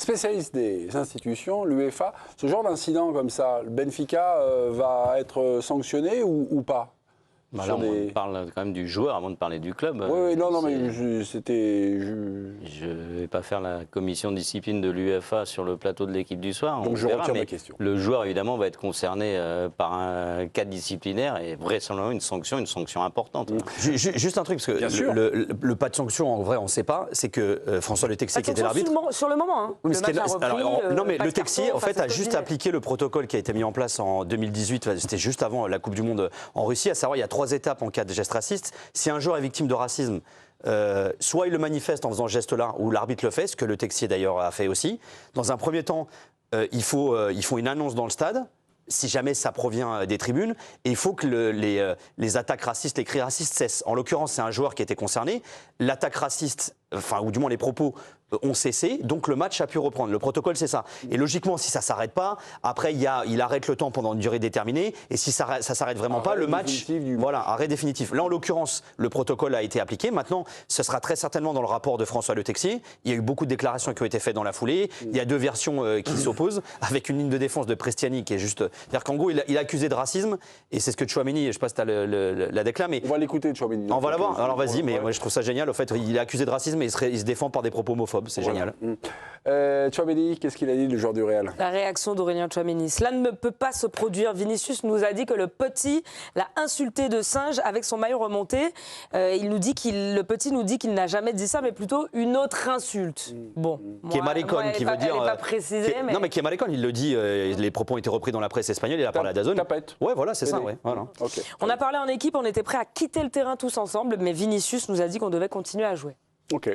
spécialiste des institutions, l'UEFA, ce genre d'incident comme ça, le Benfica va être sanctionné ou pas? Bah là, on parle quand même du joueur avant de parler du club. Oui, non, mais c'était... Je ne vais pas faire la commission de discipline de l'UEFA sur le plateau de l'équipe du soir. Donc je retire ma question. Le joueur, évidemment, va être concerné par un cas disciplinaire et vraisemblablement une sanction importante. Juste un truc, parce que le pas de sanction, en vrai, on ne sait pas, c'est que François Le Texier, qui était l'arbitre... Sur le moment, hein. Oui, Le match a repris, non, mais Le Texier, en fait, a juste appliqué appliqué le protocole qui a été mis en place en 2018, c'était juste avant la Coupe du Monde en Russie, à savoir, il y a 3 étapes en cas de geste raciste. Si un joueur est victime de racisme, soit il le manifeste en faisant ce geste-là, ou l'arbitre le fait, ce que Le Texier d'ailleurs a fait aussi. Dans un premier temps, ils font une annonce dans le stade, si jamais ça provient des tribunes, et il faut que les attaques racistes, les cris racistes cessent. En l'occurrence, c'est un joueur qui était concerné. L'attaque raciste, ou du moins les propos, ont cessé, donc le match a pu reprendre. Le protocole, c'est ça. Et logiquement, si ça ne s'arrête pas, après, il arrête le temps pendant une durée déterminée, et si ça ne s'arrête vraiment pas, le match, voilà, arrêt définitif. Là, en l'occurrence, le protocole a été appliqué. Maintenant, ce sera très certainement dans le rapport de François Le Texier. Il y a eu beaucoup de déclarations qui ont été faites dans la foulée. Il y a 2 versions qui s'opposent, avec une ligne de défense de Prestiani qui est juste... C'est-à-dire qu'en gros, il a accusé de racisme, et c'est ce que Tchouaméni, je ne sais pas si tu as la déclame, mais... On va l'écouter, Tchouaméni. On va la voir. Alors vas-y, mais moi, je trouve ça génial. En fait, il est accusé de racisme et il se défend par des propos homophobes. C'est génial. Tchouaméni, qu'est-ce qu'il a dit, le joueur du Real? La réaction d'Aurélien Tchouaméni. Cela ne peut pas se produire. Vinicius nous a dit que le petit l'a insulté de singe avec son maillot remonté. Le petit nous dit qu'il n'a jamais dit ça, mais plutôt une autre insulte. Bon, qui est maricone, qui veut dire... Elle n'est pas précisée, mais... Non, mais qui est maricone, il le dit. Les propos ont été repris dans la presse espagnole, il a parlé à DAZN. Tapette. Ouais, voilà, c'est ça. Ouais, voilà. Okay. On a parlé en équipe, on était prêts à quitter le terrain tous ensemble, mais Vinicius nous a dit qu'on devait continuer à jouer. Ok.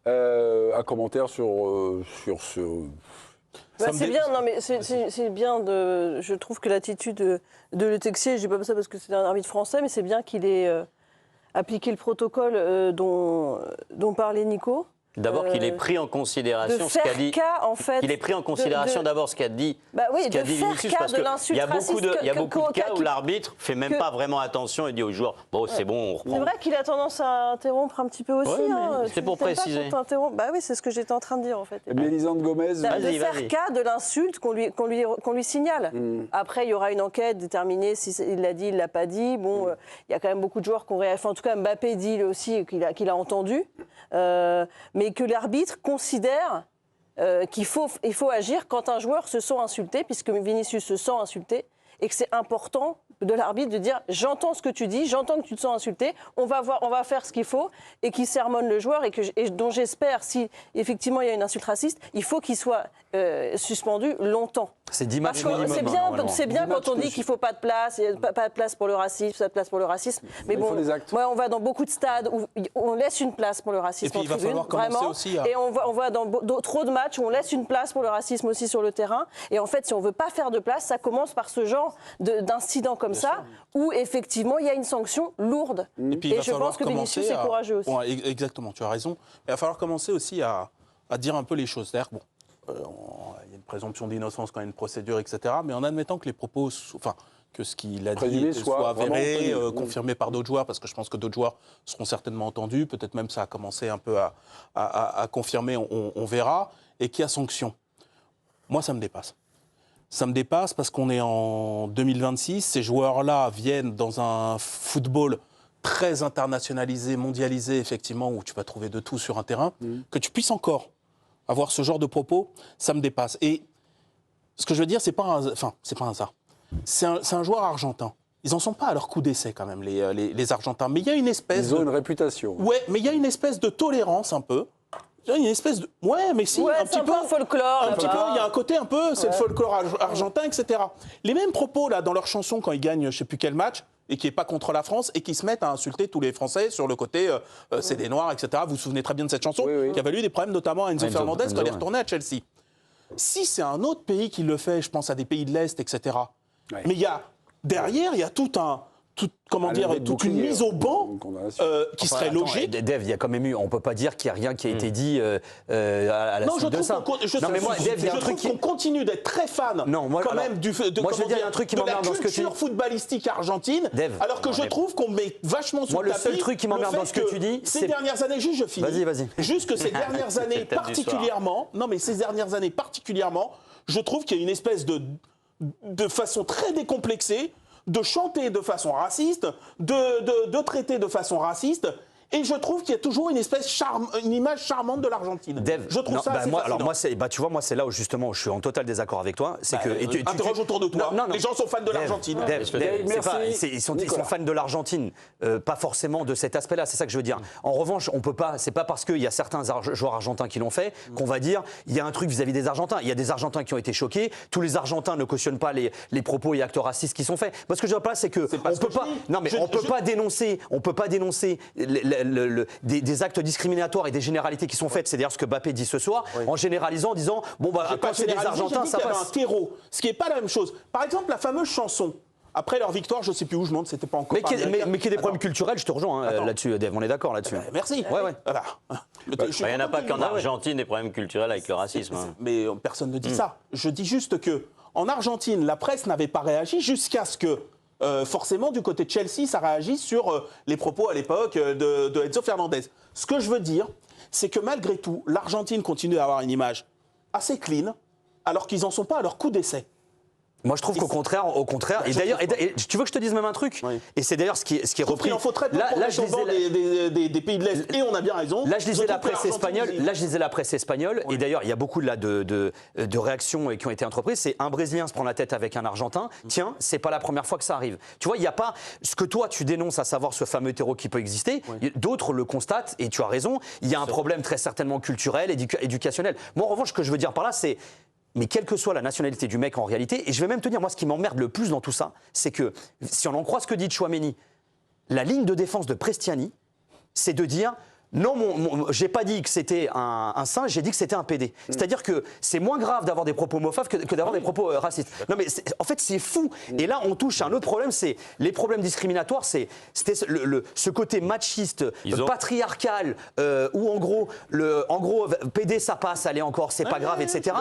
Un commentaire sur ce... c'est bien, non mais c'est bien de. Je trouve que l'attitude de Le Texier, je dis pas ça parce que c'est un arbitre français, mais c'est bien qu'il ait appliqué le protocole dont parlait Nico. D'abord qu'il ait pris en considération ce qu'a dit. En fait, qu'il ait pris en considération d'abord ce qu'a dit. Bah oui, ce qu'a dit Vinicius, parce qu'il y a beaucoup de cas où l'arbitre fait même pas vraiment attention et dit au joueur bon c'est bon on reprend. C'est vrai qu'il a tendance à interrompre un petit peu aussi. Ouais, c'est pour préciser. Bah oui, c'est ce que j'étais en train de dire en fait. Mélisande Gomez. De faire cas de l'insulte qu'on lui signale. Après, il y aura une enquête déterminée si il l'a dit, il l'a pas dit. Bon, il y a quand même beaucoup de joueurs qui ont réagi. En tout cas, Mbappé dit lui aussi qu'il a entendu. Mais que l'arbitre considère qu'il faut agir quand un joueur se sent insulté, puisque Vinicius se sent insulté, et que c'est important de l'arbitre de dire j'entends ce que tu dis, j'entends que tu te sens insulté, on va faire ce qu'il faut, et qui sermonne le joueur, et dont j'espère, si effectivement il y a une insulte raciste, il faut qu'il soit suspendu longtemps. C'est 10 matchs minimum. C'est bien quand on dit qu'il ne faut pas de place, il n'y a pas de place pour le racisme, pas de place pour le racisme. Mais bon, moi, on va dans beaucoup de stades où on laisse une place pour le racisme en tribune, vraiment. Aussi, et on va dans trop de matchs où on laisse une place pour le racisme aussi sur le terrain. Et en fait, si on ne veut pas faire de place, ça commence par ce genre d'incident comme ça, où effectivement, il y a une sanction lourde. Et je pense que Vinicius est courageux aussi. Ouais, exactement, tu as raison. Il va falloir commencer aussi à dire un peu les choses. C'est-à-dire, il y a une présomption d'innocence quand il y a une procédure, etc. Mais en admettant que les propos, que ce qu'il a dit soit avéré, confirmé par d'autres joueurs, parce que je pense que d'autres joueurs seront certainement entendus, peut-être même ça a commencé un peu à confirmer, on verra, et qu'il y a sanction. Moi, ça me dépasse. Ça me dépasse parce qu'on est en 2026, ces joueurs-là viennent dans un football très internationalisé, mondialisé, effectivement, où tu vas trouver de tout sur un terrain, que tu puisses encore avoir ce genre de propos, ça me dépasse. Et ce que je veux dire, c'est pas un hasard. C'est un joueur argentin. Ils en sont pas à leur coup d'essai quand même, les Argentins. Mais il y a une espèce Ils ont une réputation. Ouais, mais il y a une espèce de tolérance un peu. Il y a une espèce de... Ouais, mais si, un petit peu... un folklore. Un petit peu, il y a un côté un peu, c'est le folklore argentin, etc. Les mêmes propos, là, dans leur chanson, quand ils gagnent je sais plus quel match, et qui n'est pas contre la France, et qui se mettent à insulter tous les Français sur le côté c'est des Noirs, etc. Vous vous souvenez très bien de cette chanson, qui a valu des problèmes, notamment à Enzo Fernandez, quand il est retourné à Chelsea. Si c'est un autre pays qui le fait, je pense à des pays de l'Est, etc. Ouais. Mais derrière, il y a tout toute une mise au banc qui serait logique. Dave, il y a quand même eu, on ne peut pas dire qu'il n'y a rien qui a été dit à la suite de ça. Je trouve qu'on continue d'être très fan quand même de la culture footballistique argentine, alors que je trouve qu'on met vachement sur le tapis. Le seul truc qui m'emmerde dans ce que tu dis, ces dernières années, juste je finis. Vas-y. Juste que ces dernières années particulièrement, je trouve qu'il y a une espèce de façon très décomplexée de chanter de façon raciste, de traiter de façon raciste. Et je trouve qu'il y a toujours une image charmante de l'Argentine. Dave, je trouve ça assez fascinant. Tu vois, moi, c'est là où justement je suis en total désaccord avec toi. C'est que interroge autour de toi. Les gens sont fans de l'Argentine. Ils sont fans de l'Argentine, pas forcément de cet aspect-là. C'est ça que je veux dire. En revanche, on peut pas. C'est pas parce qu'il y a certains joueurs argentins qui l'ont fait qu'on va dire il y a un truc vis-à-vis des Argentins. Il y a des Argentins qui ont été choqués. Tous les Argentins ne cautionnent pas les propos et actes racistes qui sont faits. Moi, ce que je veux pas, c'est que on peut pas. Non, mais on peut pas dénoncer. On peut pas dénoncer des actes discriminatoires et des généralités qui sont faites, c'est d'ailleurs ce que Mbappé dit ce soir, en généralisant, en disant quand c'est des Argentins, ça passe. Un terreau, ce qui n'est pas la même chose. Par exemple, la fameuse chanson. Après leur victoire, je ne sais plus où, je me demande, c'était pas encore. Mais qui est des problèmes culturels, je te rejoins là-dessus, Dave, on est d'accord là-dessus. Merci. Ouais. Voilà. Il n'y en a pas qu'en Argentine des problèmes culturels avec le racisme. Mais personne ne dit ça. Je dis juste que en Argentine, la presse n'avait pas réagi jusqu'à ce que forcément, du côté de Chelsea, ça réagit sur les propos à l'époque de Enzo Fernandez. Ce que je veux dire, c'est que malgré tout, l'Argentine continue à avoir une image assez clean, alors qu'ils n'en sont pas à leur coup d'essai. Moi, je trouve qu'au contraire, et d'ailleurs, tu veux que je te dise même un truc ? Et c'est d'ailleurs ce qui est repris. Il en faut très peu pour les tombants des pays de l'Est, et on a bien raison. Là, je lisais la presse espagnole, et d'ailleurs, il y a beaucoup de réactions qui ont été entreprises. C'est un Brésilien se prend la tête avec un Argentin. Tiens, c'est pas la première fois que ça arrive. Tu vois, il n'y a pas ce que toi tu dénonces, à savoir ce fameux terreau qui peut exister. D'autres le constatent, et tu as raison. Il y a un problème très certainement culturel, éducationnel. Moi, en revanche, ce que je veux dire par là, c'est mais quelle que soit la nationalité du mec en réalité, et je vais même te dire, moi, ce qui m'emmerde le plus dans tout ça, c'est que, si on en croit ce que dit Tchouaméni, la ligne de défense de Prestiani, c'est de dire non, j'ai pas dit que c'était un singe, j'ai dit que c'était un PD. C'est-à-dire que c'est moins grave d'avoir des propos homophobes que d'avoir des propos racistes. Non, mais en fait, c'est fou. Et là, on touche à un autre problème, c'est les problèmes discriminatoires, c'était ce côté machiste, patriarcal, où en gros, PD ça passe, allez encore, c'est pas grave, etc.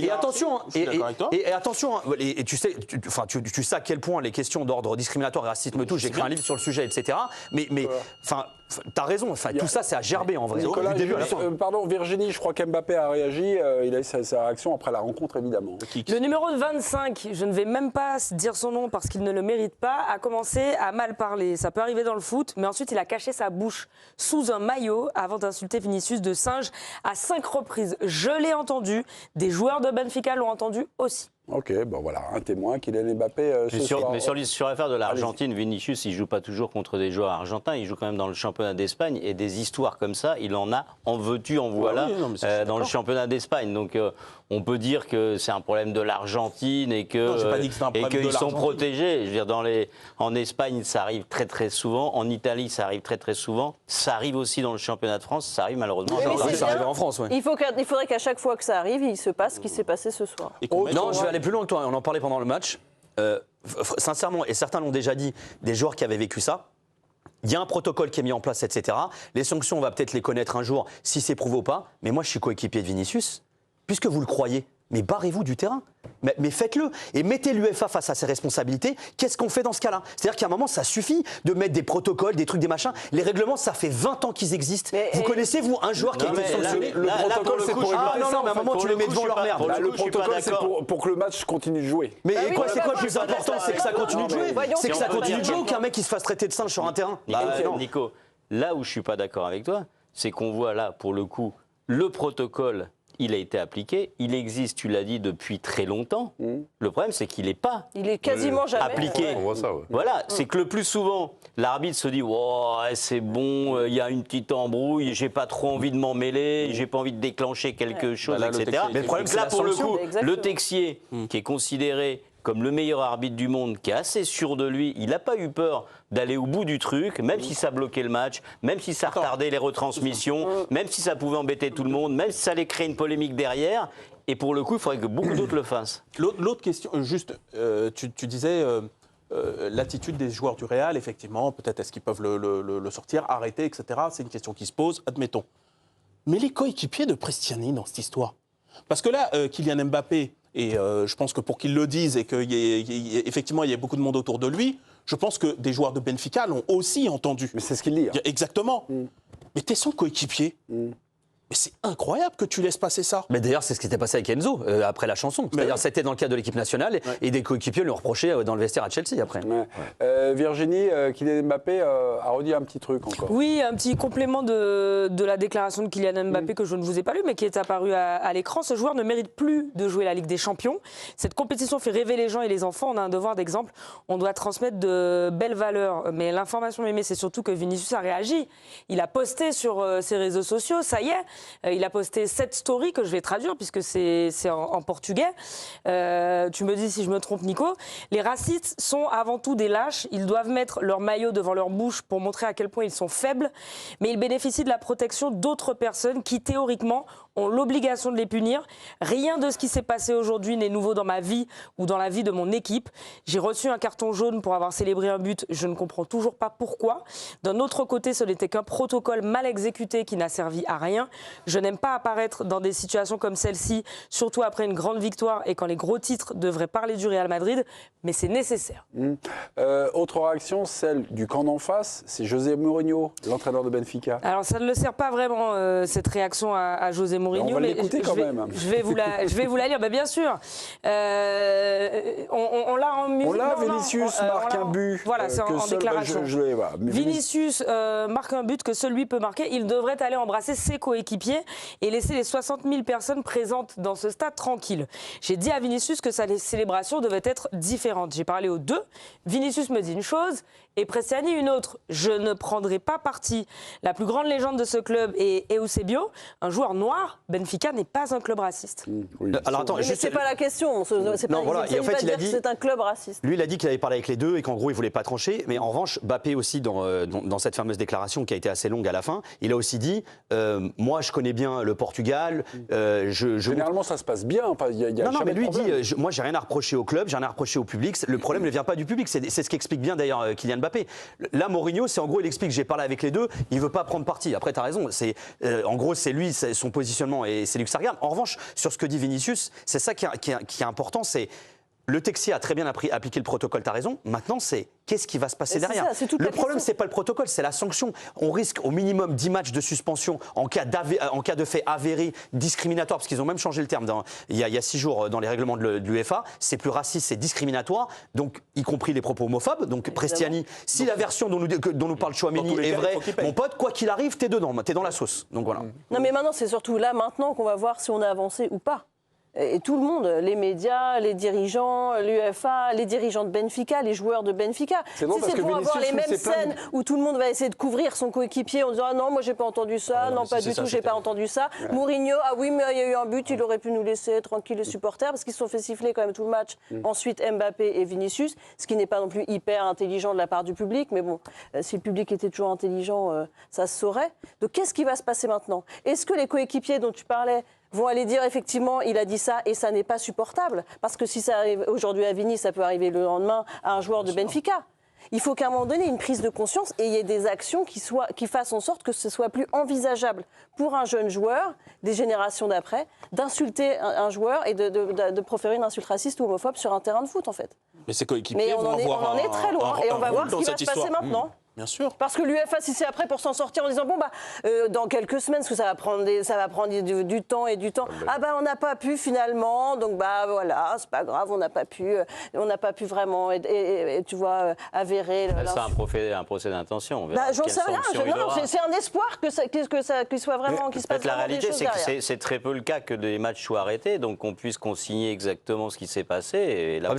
Et attention, et tu sais à quel point les questions d'ordre discriminatoire et raciste me touchent. J'ai écrit un livre sur le sujet, etc. Mais t'as raison. Tout ça, c'est à gerber en vrai. Nicolas, pardon, Virginie, je crois qu'Mbappé a réagi. Il a eu sa réaction après la rencontre, évidemment. Le numéro 25, je ne vais même pas dire son nom parce qu'il ne le mérite pas, a commencé à mal parler. Ça peut arriver dans le foot, mais ensuite il a caché sa bouche sous un maillot avant d'insulter Vinicius de singe à 5 reprises. Je l'ai entendu, des joueurs de Benfica l'ont entendu aussi. Ok, bon voilà, un témoin, Kylian Mbappé ce soir. Mais sur l'affaire de l'Argentine, Vinicius, il ne joue pas toujours contre des joueurs argentins, il joue quand même dans le championnat d'Espagne, et des histoires comme ça, il en a, en veux-tu, en voilà, dans le championnat d'Espagne. Donc on peut dire que c'est un problème de l'Argentine et qu'ils sont protégés. Je veux dire, en Espagne, ça arrive très très souvent, en Italie, ça arrive très très souvent, ça arrive aussi dans le championnat de France, ça arrive malheureusement. Ça arrive en France, oui. Il faudrait qu'à chaque fois que ça arrive, il se passe ce qui s'est passé ce soir. Non, je vais aller plus loin que toi, on en parlait pendant le match. Sincèrement, et certains l'ont déjà dit, des joueurs qui avaient vécu ça, il y a un protocole qui est mis en place, etc. Les sanctions, on va peut-être les connaître un jour, si c'est prouvé ou pas. Mais moi, je suis coéquipier de Vinicius. Puisque vous le croyez, mais barrez-vous du terrain. Mais faites-le. Et mettez l'UEFA face à ses responsabilités. Qu'est-ce qu'on fait dans ce cas-là ? C'est-à-dire qu'à un moment, ça suffit de mettre des protocoles, des trucs, des machins. Les règlements, ça fait 20 ans qu'ils existent. Vous connaissez, vous, un joueur qui a été sanctionné ? Le protocole, c'est pour éviter ça. Mais à un moment, tu les mets devant leur merde. Le protocole, c'est pour que le match continue de jouer. Mais c'est quoi le plus important ? C'est que ça continue de jouer. C'est que ça continue de jouer ou qu'un mec qui se fasse traiter de singe sur un terrain ? Nico, là où je ne suis pas d'accord avec toi, c'est qu'on voit là, pour le coup, le protocole. Il a été appliqué, il existe, tu l'as dit, depuis très longtemps. Le problème, c'est qu'il n'est pas quasiment jamais appliqué. On voit ça, ouais. Voilà, c'est que le plus souvent, l'arbitre se dit oh, « c'est bon, il y a une petite embrouille, j'ai pas trop envie de m'en mêler, j'ai pas envie de déclencher quelque chose, etc. » Mais le problème, c'est là, pour le coup, Exactement. le Texier, qui est considéré comme le meilleur arbitre du monde, qui est assez sûr de lui, il n'a pas eu peur d'aller au bout du truc, même si ça bloquait le match, même si ça retardait les retransmissions, même si ça pouvait embêter tout le monde, même si ça allait créer une polémique derrière. Et pour le coup, il faudrait que beaucoup d'autres le fassent. L'autre question, juste, tu disais l'attitude des joueurs du Real, effectivement, peut-être est-ce qu'ils peuvent le sortir, arrêter, etc. C'est une question qui se pose, admettons. Mais les coéquipiers de Prestiani dans cette histoire. Parce que là, Kylian Mbappé, et je pense que pour qu'il le dise et qu'effectivement il y ait beaucoup de monde autour de lui, je pense que des joueurs de Benfica l'ont aussi entendu. Mais c'est ce qu'il dit. Hein. Exactement. Mais t'es son coéquipier. Mais c'est incroyable que tu laisses passer ça. Mais d'ailleurs, c'est ce qui s'était passé avec Enzo après la chanson. C'est-à-dire, c'était dans le cadre de l'équipe nationale et des coéquipiers lui ont reproché dans le vestiaire à Chelsea après. Virginie, Kylian Mbappé a redit un petit truc encore. Oui, un petit complément de la déclaration de Kylian Mbappé que je ne vous ai pas lu, mais qui est apparu à l'écran. Ce joueur ne mérite plus de jouer la Ligue des Champions. Cette compétition fait rêver les gens et les enfants. On a un devoir d'exemple. On doit transmettre de belles valeurs. Mais l'information aimée, c'est surtout que Vinicius a réagi. Il a posté sur ses réseaux sociaux, ça y est. Il a posté 7 stories que je vais traduire puisque c'est en portugais. Tu me dis si je me trompe, Nico. Les racistes sont avant tout des lâches. Ils doivent mettre leur maillot devant leur bouche pour montrer à quel point ils sont faibles. Mais ils bénéficient de la protection d'autres personnes qui, théoriquement, ont l'obligation de les punir. Rien de ce qui s'est passé aujourd'hui n'est nouveau dans ma vie ou dans la vie de mon équipe. J'ai reçu un carton jaune pour avoir célébré un but. Je ne comprends toujours pas pourquoi. D'un autre côté, ce n'était qu'un protocole mal exécuté qui n'a servi à rien. Je n'aime pas apparaître dans des situations comme celle-ci, surtout après une grande victoire et quand les gros titres devraient parler du Real Madrid, mais c'est nécessaire. Autre réaction, celle du camp d'en face, c'est José Mourinho, l'entraîneur de Benfica. Alors ça ne le sert pas vraiment, cette réaction à José Mourinho. On va l'écouter quand même. Je vais vous la lire, bien sûr. On l'a en musique. On l'a, Vinicius marque un but. Voilà, c'est en déclaration. Vinicius marque un but que seul lui peut marquer. Il devrait aller embrasser ses coéquipiers et laisser les 60 000 personnes présentes dans ce stade tranquilles. J'ai dit à Vinicius que sa célébration devait être différente. J'ai parlé aux deux. Vinicius me dit une chose et Prestiani une autre. Je ne prendrai pas parti. La plus grande légende de ce club est Eusebio, un joueur noir. Benfica n'est pas un club raciste. Oui. Alors attends, mais c'est pas la question. C'est non, voilà. Et en fait, il a dit c'est un club raciste. Lui, il a dit qu'il avait parlé avec les deux et qu'en gros, il voulait pas trancher. Mais en revanche, Mbappé aussi, dans cette fameuse déclaration qui a été assez longue à la fin, il a aussi dit moi, je connais bien le Portugal. Généralement, ça se passe bien. Non, mais lui, il dit moi, j'ai rien à reprocher au club, j'ai rien à reprocher au public. Le problème ne vient pas du public. C'est ce qu'explique bien d'ailleurs Kylian Mbappé. Là, Mourinho, c'est en gros, il explique j'ai parlé avec les deux, il veut pas prendre parti. Après, tu as raison. En gros, c'est lui, son positionnement et c'est lui que ça regarde. En revanche, sur ce que dit Vinicius, c'est ça qui est important, c'est le Texier a très bien appliqué le protocole, tu as raison. Maintenant, c'est qu'est-ce qui va se passer derrière. Le problème, c'est pas le protocole, c'est la sanction. On risque au minimum 10 matchs de suspension en cas de fait avéré discriminatoire, parce qu'ils ont même changé le terme il y a 6 jours dans les règlements de l'UEFA. C'est plus raciste, c'est discriminatoire, donc y compris les propos homophobes. Donc Prestiani, si la version dont nous parle Chouameni est vraie, mon pote, quoi qu'il arrive, t'es dedans, t'es dans la sauce. Donc voilà. Non, mais maintenant, c'est surtout là, maintenant, qu'on va voir si on a avancé ou pas. Et tout le monde, les médias, les dirigeants, l'UEFA, les dirigeants de Benfica, les joueurs de Benfica. Si c'est pour avoir les mêmes scènes où tout le monde va essayer de couvrir son coéquipier en disant « Ah non, moi j'ai pas entendu ça, non pas du tout, j'ai pas entendu ça. Ouais. Mourinho, ah oui, mais il y a eu un but, il aurait pu nous laisser tranquilles les supporters parce qu'ils se sont fait siffler quand même tout le match. Ensuite, Mbappé et Vinicius, ce qui n'est pas non plus hyper intelligent de la part du public, mais bon, si le public était toujours intelligent, ça se saurait. Donc qu'est-ce qui va se passer maintenant? Est-ce que les coéquipiers dont tu parlais vont aller dire effectivement il a dit ça et ça n'est pas supportable, parce que si ça arrive aujourd'hui à Vini, ça peut arriver le lendemain à un joueur de Benfica. Il faut qu'à un moment donné, une prise de conscience et il y ait des actions qui fassent en sorte que ce soit plus envisageable pour un jeune joueur, des générations d'après, d'insulter un joueur et de proférer une insulte raciste ou homophobe sur un terrain de foot en fait. Mais ces coéquipiers vont avoir on en est très loin et on va voir ce qui va se passer maintenant. Bien sûr. Parce que l'UEFA, si c'est après pour s'en sortir en disant bon dans quelques semaines, parce que ça va prendre du temps et du temps. Ah on n'a pas pu finalement, donc voilà, c'est pas grave, on n'a pas pu vraiment et tu vois avérer. C'est un procès d'intention. J'en sais rien. C'est un espoir qu'il soit vraiment qu'il se passe. La réalité, c'est que c'est très peu le cas que des matchs soient arrêtés, donc qu'on puisse consigner exactement ce qui s'est passé. Et là,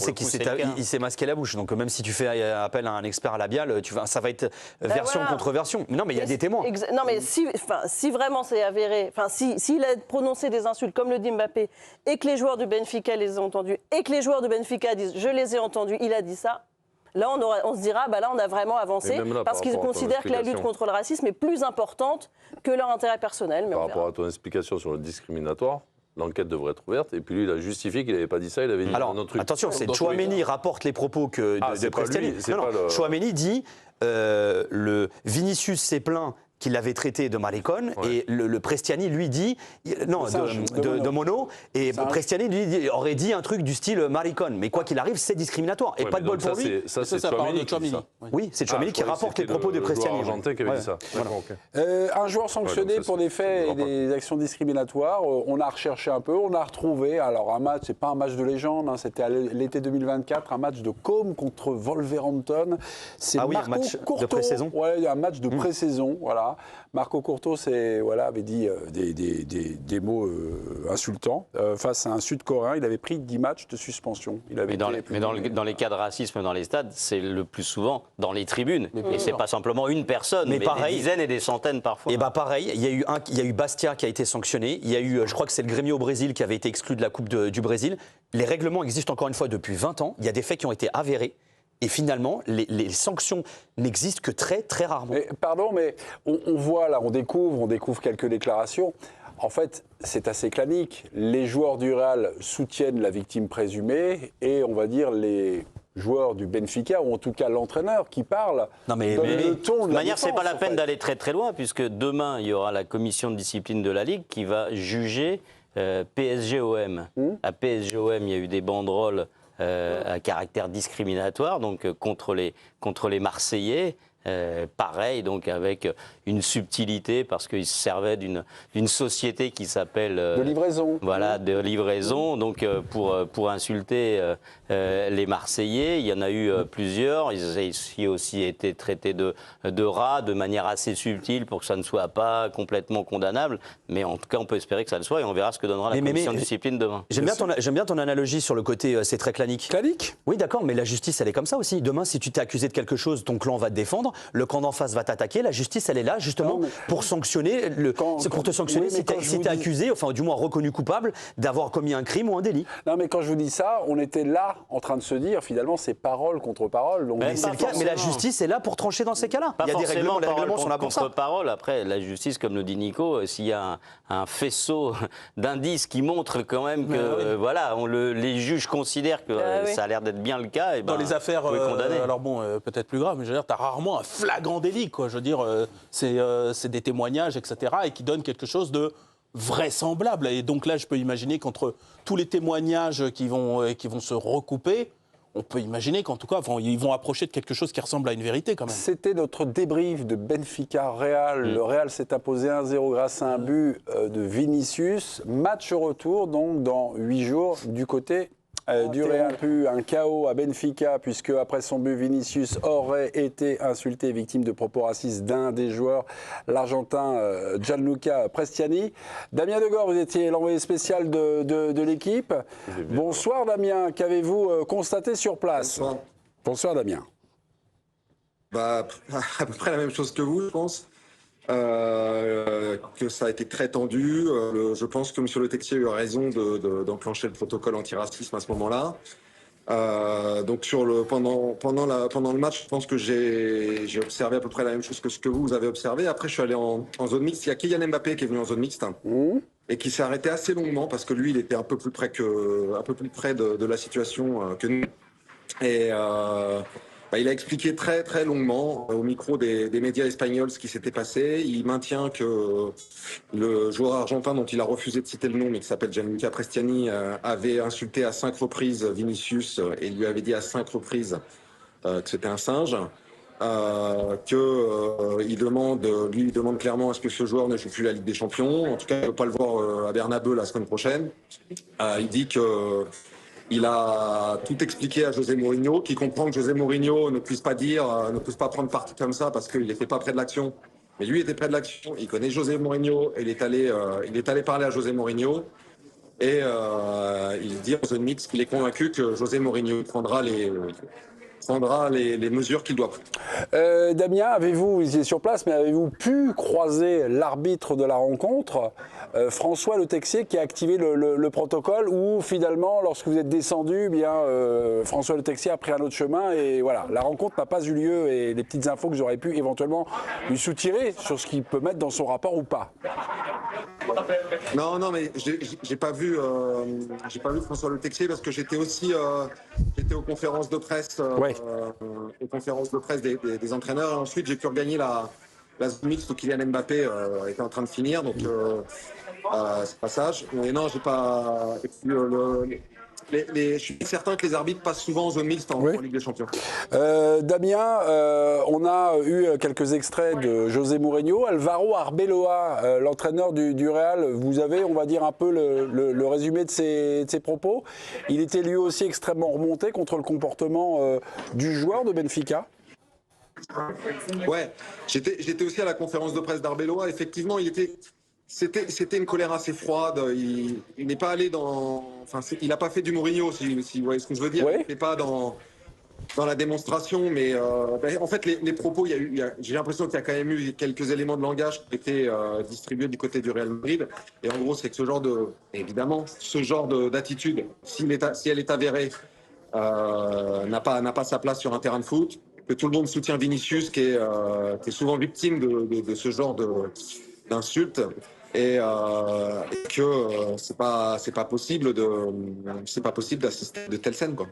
il s'est masqué la bouche, donc même si tu fais appel à un expert labial, ça va être version contre version. Non, mais il y a des témoins. Non, mais si vraiment c'est avéré, s'il a prononcé des insultes comme le dit Mbappé, et que les joueurs de Benfica les ont entendus, et que les joueurs de Benfica disent je les ai entendus, il a dit ça. Là, on se dira, là, on a vraiment avancé, parce qu'ils considèrent que la lutte contre le racisme est plus importante que leur intérêt personnel. Par rapport à ton explication sur le discriminatoire, l'enquête devrait être ouverte. Et puis lui, il a justifié qu'il n'avait pas dit ça, il avait dit un autre truc. Attention, c'est Tchouaméni rapporte les propos de Prestiani. Tchouaméni dit le Vinicius s'est plaint qu'il l'avait traité de maricone, et le Prestiani lui dit de mono, et Prestiani lui aurait dit un truc du style maricone, mais quoi qu'il arrive c'est discriminatoire et pas de bol pour lui. Ça c'est Tchouaméni. Oui, c'est Tchouaméni qui rapporte les propos de Prestiani. Argentin qui avait dit ça. Un joueur sanctionné pour des faits et des actions discriminatoires, on a recherché un peu, on a retrouvé, alors un match, c'est pas un match de légende, c'était à l'été 2024, un match de Côme contre Wolverhampton. C'est un match de pré-saison. Ouais, un match de pré-saison, voilà. Marco Curto avait dit des mots insultants face à un Sud-Coréen. Il avait pris 10 matchs de suspension. Mais dans les cas de racisme dans les stades, c'est le plus souvent dans les tribunes. Et c'est pas simplement une personne, mais pareil, des dizaines et des centaines parfois. Et pareil, il y a eu Bastia qui a été sanctionné. Il y a eu, je crois que c'est le Grêmio au Brésil qui avait été exclu de la Coupe du Brésil. Les règlements existent encore une fois depuis 20 ans. Il y a des faits qui ont été avérés. Et finalement, les sanctions n'existent que très, très rarement. Mais, pardon, mais on voit là, on découvre quelques déclarations. En fait, c'est assez clanique. Les joueurs du Real soutiennent la victime présumée et on va dire les joueurs du Benfica, ou en tout cas l'entraîneur qui parle, donne le ton de toute manière, c'est pas la peine d'aller très très loin, puisque demain, il y aura la commission de discipline de la Ligue qui va juger PSG-OM. À PSG-OM, il y a eu des banderoles à caractère discriminatoire, donc contre les Marseillais. Pareil, donc avec une subtilité, parce qu'ils se servaient d'une société qui s'appelle... de livraison. Voilà, de livraison, donc pour insulter les Marseillais. Il y en a eu plusieurs. Ils ont aussi été traités de rats de manière assez subtile pour que ça ne soit pas complètement condamnable. Mais en tout cas, on peut espérer que ça le soit et on verra ce que donnera la commission de discipline demain. J'aime bien ton analogie sur le côté c'est très clanique. Clanique ? Oui, d'accord, mais la justice, elle est comme ça aussi. Demain, si tu t'es accusé de quelque chose, ton clan va te défendre. Le camp d'en face va t'attaquer, la justice elle est là justement pour sanctionner, pour te sanctionner si tu es accusé, enfin du moins reconnu coupable d'avoir commis un crime ou un délit. Non mais quand je vous dis ça, on était là en train de se dire finalement c'est parole contre parole. Donc c'est le cas, mais la justice est là pour trancher dans ces cas-là. Il y a des règlements, les règlements sont là pour ça. Contre parole, après la justice, comme le dit Nico, s'il y a un faisceau d'indices qui montrent quand même que voilà, les juges considèrent que ça a l'air d'être bien le cas, et dans les affaires, alors bon, peut-être plus grave, mais je veux dire, t'as rarement un flagrant délit, quoi. Je veux dire, c'est des témoignages, etc., et qui donnent quelque chose de vraisemblable. Et donc là, je peux imaginer qu'entre tous les témoignages qui vont se recouper, on peut imaginer qu'en tout cas, ils vont approcher de quelque chose qui ressemble à une vérité quand même. C'était notre débrief de Benfica Real. Le Real s'est imposé 1-0 grâce à un but de Vinicius. Match retour donc dans 8 jours du côté du Real. Un chaos à Benfica puisque après son but, Vinicius aurait été insulté, victime de propos racistes d'un des joueurs, l'Argentin Gianluca Prestiani. Damien Degore, vous étiez l'envoyé spécial de l'équipe. Bonsoir Damien, qu'avez-vous constaté sur place? Bonsoir Damien. À peu près la même chose que vous, je pense. Que ça a été très tendu. Je pense que M. Le Texier a eu raison d'enclencher le protocole antiracisme à ce moment-là. Donc pendant le match, je pense que j'ai observé à peu près la même chose que ce que vous avez observé. Après, je suis allé en zone mixte. Il y a Kylian Mbappé qui est venu en zone mixte et qui s'est arrêté assez longuement parce que lui, il était un peu plus près de la situation que nous. Et il a expliqué très très longuement au micro des médias espagnols ce qui s'était passé. Il maintient que le joueur argentin dont il a refusé de citer le nom, mais qui s'appelle Gianluca Prestiani, avait insulté à 5 reprises Vinicius et lui avait dit à 5 reprises que c'était un singe. Il demande clairement à ce que ce joueur ne joue plus la Ligue des Champions. En tout cas, il ne veut pas le voir à Bernabeu la semaine prochaine. Il dit que il a tout expliqué à José Mourinho, qui comprend que José Mourinho ne puisse pas prendre parti comme ça parce qu'il n'était pas près de l'action. Mais lui était près de l'action, il connaît José Mourinho, et il est allé parler à José Mourinho. Et il dit en zone mixte qu'il est convaincu que José Mourinho prendra prendra les mesures qu'il doit. Damien, vous étiez sur place, mais avez-vous pu croiser l'arbitre de la rencontre, François Le Texier, qui a activé le protocole, ou finalement, lorsque vous êtes descendu, François Le Texier a pris un autre chemin et voilà, la rencontre n'a pas eu lieu et les petites infos que j'aurais pu éventuellement lui soutirer sur ce qu'il peut mettre dans son rapport ou pas. Non, mais j'ai pas vu François Le Texier parce que j'étais aussi aux conférences de presse, des entraîneurs. Et ensuite, j'ai pu regagner la zone mixte où Kylian Mbappé était en train de finir, donc ce passage. Mais non, j'ai pas. Et puis, je suis certain que les arbitres passent souvent en zone mixte en Ligue des Champions. Damien, on a eu quelques extraits de José Mourinho. Alvaro Arbeloa, l'entraîneur du Real, vous avez, on va dire, un peu le résumé de ses propos. Il était lui aussi extrêmement remonté contre le comportement du joueur de Benfica. Ouais, j'étais aussi à la conférence de presse d'Arbeloa. Effectivement, c'était une colère assez froide. Il n'est pas allé il n'a pas fait du Mourinho, si vous voyez ce que je veux dire. Ouais. Il n'est pas dans la démonstration, mais en fait, les propos, j'ai l'impression qu'il y a quand même eu quelques éléments de langage qui étaient distribués du côté du Real Madrid. Et en gros, c'est que ce genre d'attitude, si elle est avérée, n'a pas sa place sur un terrain de foot. Que tout le monde soutient Vinicius, qui est souvent victime de ce genre d'insultes. Et que c'est pas possible d'assister à de telles scènes, quoi.